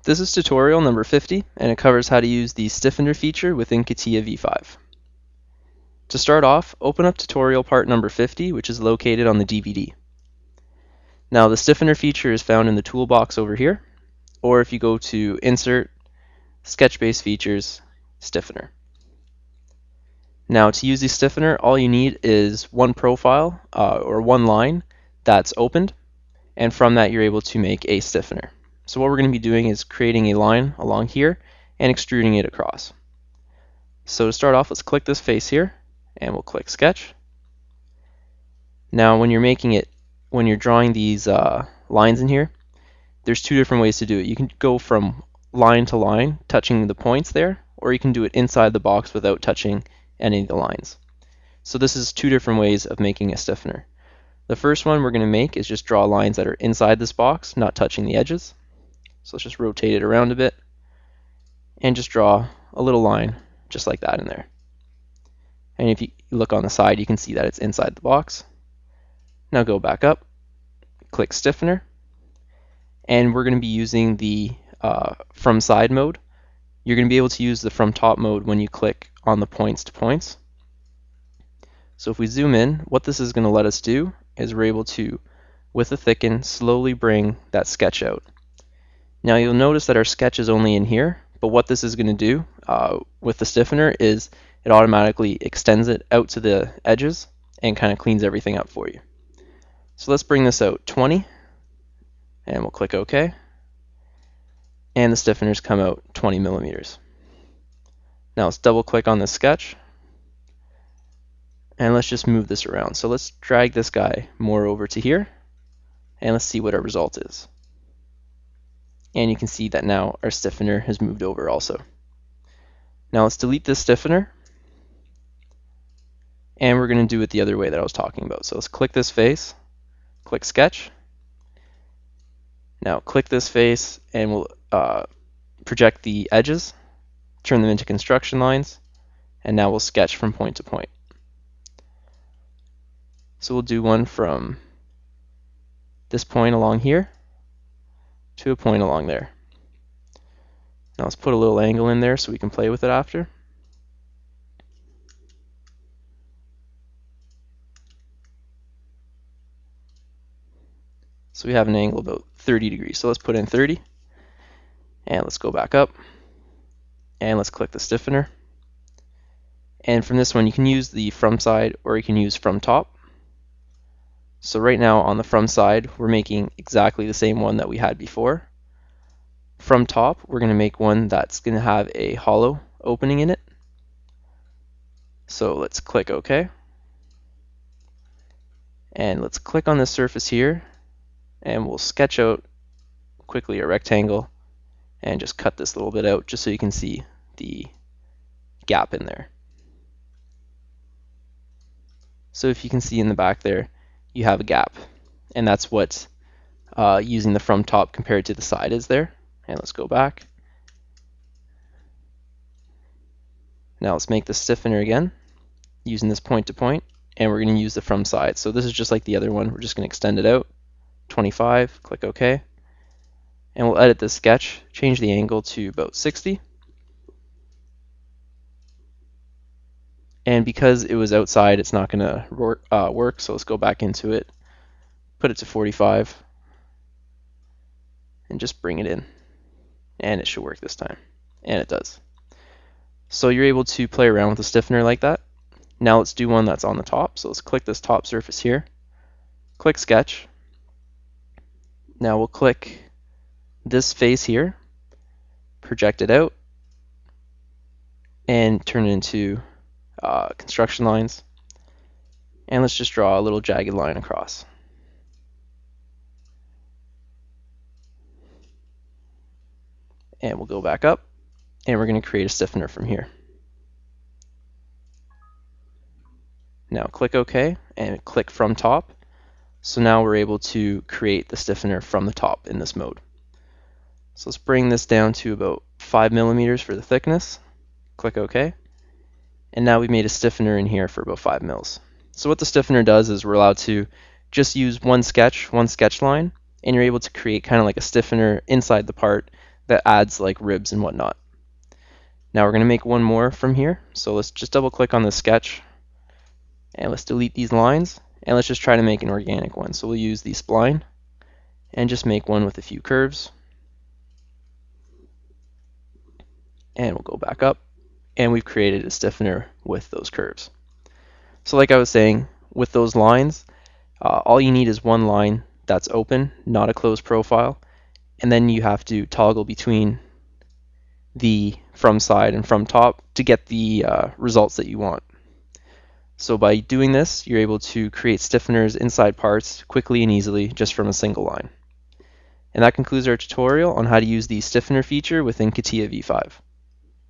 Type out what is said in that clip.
This is tutorial number 50, and it covers how to use the Stiffener feature within CATIA V5. To start off, open up tutorial part number 50, which is located on the DVD. Now, the Stiffener feature is found in the toolbox over here, or if you go to Insert, Sketch-Based Features, Stiffener. Now, to use the Stiffener, all you need is one profile, or one line that's opened, and from that you're able to make a stiffener. So what we're going to be doing is creating a line along here and extruding it across. So to start off, let's click this face here and we'll click sketch. Now when you're drawing these lines in here, there's two different ways to do it. You can go from line to line, touching the points there, or you can do it inside the box without touching any of the lines. So this is two different ways of making a stiffener. The first one we're going to make is just draw lines that are inside this box, not touching the edges. So let's just rotate it around a bit and just draw a little line just like that in there. And if you look on the side, you can see that it's inside the box. Now go back up, click Stiffener, and we're going to be using the from side mode. You're going to be able to use the from top mode when you click on the points to points. So if we zoom in, what this is going to let us do is we're able to, with a thicken, slowly bring that sketch out. Now you'll notice that our sketch is only in here, but what this is going to do with the stiffener is it automatically extends it out to the edges and kind of cleans everything up for you. So let's bring this out 20, and we'll click OK. And the stiffeners come out 20 millimeters. Now let's double click on this sketch, and let's just move this around. So let's drag this guy more over to here, and let's see what our result is. And you can see that now our stiffener has moved over also. Now let's delete this stiffener, and we're going to do it the other way that I was talking about. So let's click this face, click sketch. Now click this face and we'll project the edges, turn them into construction lines, and now we'll sketch from point to point. So we'll do one from this point along here to a point along there. Now let's put a little angle in there so we can play with it after. So we have an angle about 30 degrees. So let's put in 30, and let's go back up, and let's click the stiffener. And from this one, you can use the from side or you can use from top. So right now on the from side, we're making exactly the same one that we had before. From top, we're going to make one that's going to have a hollow opening in it. So let's click OK. And let's click on this surface here, and we'll sketch out quickly a rectangle and just cut this little bit out just so you can see the gap in there. So if you can see in the back there, you have a gap, and that's what using the from top compared to the side is there. And let's go back. Now let's make the stiffener again using this point to point, and we're going to use the from side. So this is just like the other one. We're just going to extend it out 25, click OK, and we'll edit this sketch, change the angle to about 60. And because it was outside, it's not going to work, so let's go back into it, put it to 45, and just bring it in. And it should work this time. And it does. So you're able to play around with the stiffener like that. Now let's do one that's on the top. So let's click this top surface here, click sketch. Now we'll click this face here, project it out, and turn it into construction lines, and let's just draw a little jagged line across. And we'll go back up, and we're going to create a stiffener from here. Now click OK and click from top. So now we're able to create the stiffener from the top in this mode. So let's bring this down to about 5 millimeters for the thickness. Click OK. And now we've made a stiffener in here for about 5 mils. So what the stiffener does is we're allowed to just use one sketch line, and you're able to create kind of like a stiffener inside the part that adds like ribs and whatnot. Now we're going to make one more from here. So let's just double click on the sketch and let's delete these lines and let's just try to make an organic one. So we'll use the spline and just make one with a few curves. And we'll go back up and we've created a stiffener with those curves. So like I was saying, with those lines, all you need is one line that's open, not a closed profile, and then you have to toggle between the from side and from top to get the results that you want. So by doing this, you're able to create stiffeners inside parts quickly and easily just from a single line. And that concludes our tutorial on how to use the stiffener feature within CATIA V5.